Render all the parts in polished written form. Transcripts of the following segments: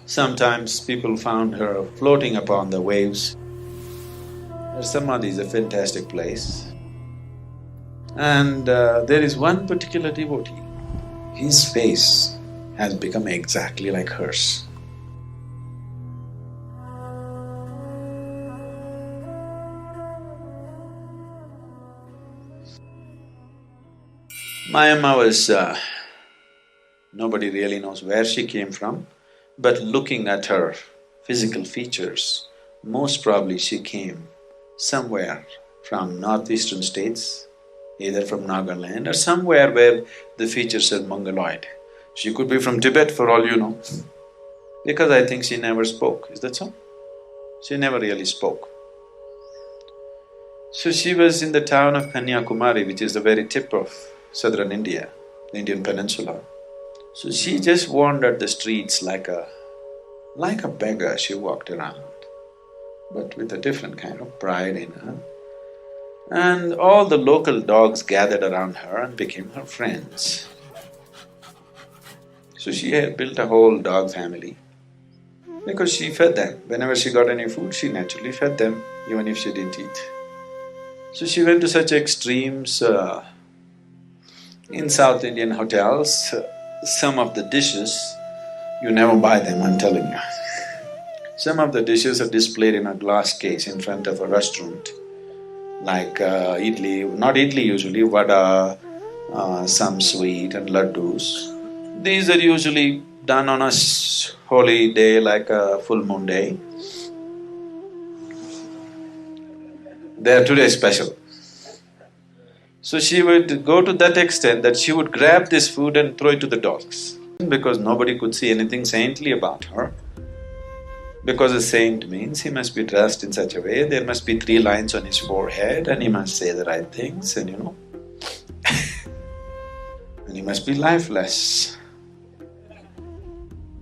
Sometimes people found her floating upon the waves. Her samadhi is a fantastic place. And there is one particular devotee, his face has become exactly like hers. Mayamma was… nobody really knows where she came from, but looking at her physical features, most probably she came somewhere from northeastern states, either from Nagaland or somewhere where the features are mongoloid. She could be from Tibet for all you know, because I think she never spoke, is that so? She never really spoke. So she was in the town of Kanyakumari, which is the very tip of southern India, the Indian peninsula. So she just wandered the streets like a beggar. She walked around, but with a different kind of pride in her. And all the local dogs gathered around her and became her friends. So she had built a whole dog family because she fed them. Whenever she got any food, she naturally fed them, even if she didn't eat. So she went to such extremes. In South Indian hotels, some of the dishes, you never buy them, I'm telling you. Some of the dishes are displayed in a glass case in front of a restaurant, like idli, not idli usually, vada, some sweet and laddus. These are usually done on a holy day like a full moon day. They are today special. So she would go to that extent that she would grab this food and throw it to the dogs, because nobody could see anything saintly about her. Because a saint means he must be dressed in such a way, there must be 3 lines on his forehead and he must say the right things and and he must be lifeless.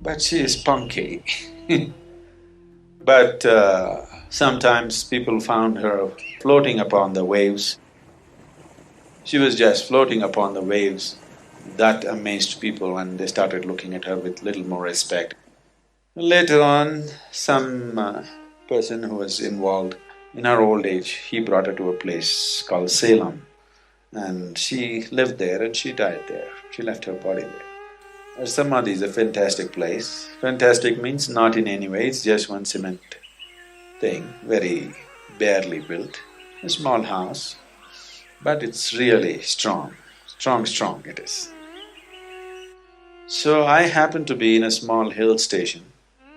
But she is punky. But sometimes people found her floating upon the waves. She was just floating upon the waves. That amazed people and they started looking at her with little more respect. Later on, some person who was involved in her old age, he brought her to a place called Salem, and she lived there and she died there. She left her body there. Her samadhi is a fantastic place. Fantastic means not in any way, it's just one cement thing, very barely built, a small house, but it's really strong, strong it is. So I happened to be in a small hill station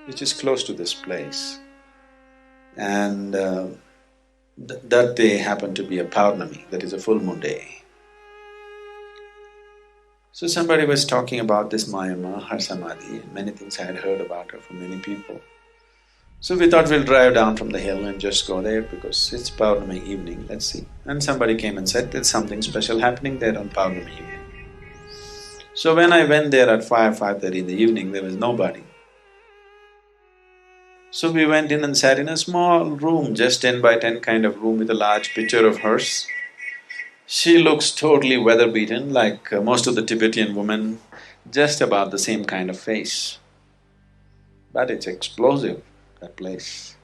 which is close to this place, and that day happened to be a Paurnami, that is a full moon day. So somebody was talking about this Mayamma, her samadhi, and many things I had heard about her from many people. So we thought we'll drive down from the hill and just go there because it's Paurnami evening, let's see. And somebody came and said, there's something special happening there on Paurnami evening. So when I went there at 5:30 in the evening, there was nobody. So we went in and sat in a small room, just 10 by 10 kind of room with a large picture of hers. She looks totally weather-beaten, like most of the Tibetan women, just about the same kind of face. But it's explosive, that place.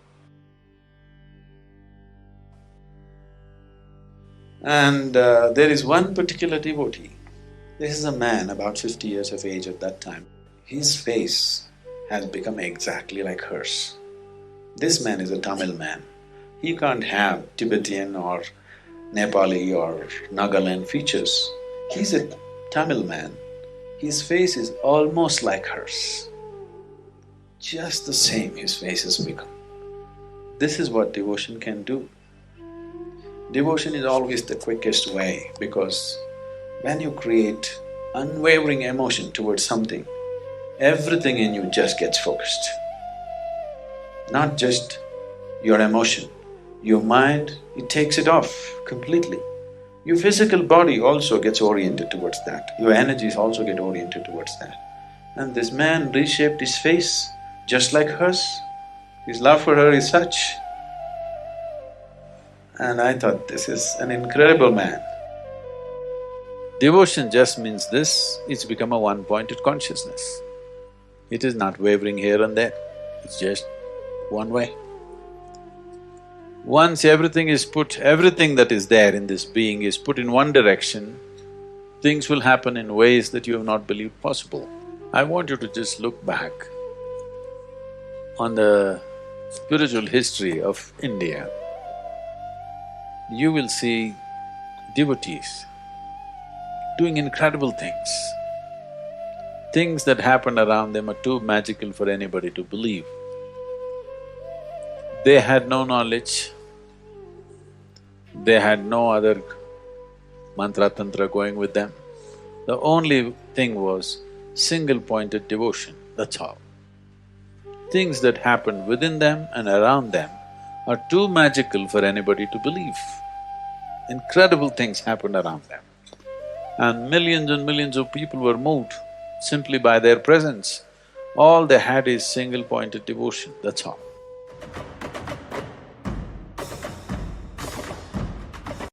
And there is one particular devotee. This is a man about 50 years of age at that time. His face has become exactly like hers. This man is a Tamil man. He can't have Tibetan or Nepali or Nagaland features. He's a Tamil man. His face is almost like hers. Just the same his face has become. This is what devotion can do. Devotion is always the quickest way, because when you create unwavering emotion towards something, everything in you just gets focused. Not just your emotion, your mind, it takes it off completely. Your physical body also gets oriented towards that, your energies also get oriented towards that. And this man reshaped his face just like hers. His love for her is such. And I thought, this is an incredible man. Devotion just means this, it's become a one-pointed consciousness. It is not wavering here and there, it's just one way. Once everything that is there in this being is put in one direction, things will happen in ways that you have not believed possible. I want you to just look back on the spiritual history of India. You will see devotees doing incredible things. Things that happened around them are too magical for anybody to believe. They had no knowledge, they had no other mantra tantra going with them. The only thing was single-pointed devotion, that's all. Things that happened within them and around them are too magical for anybody to believe. Incredible things happened around them. And millions of people were moved simply by their presence. All they had is single-pointed devotion, that's all.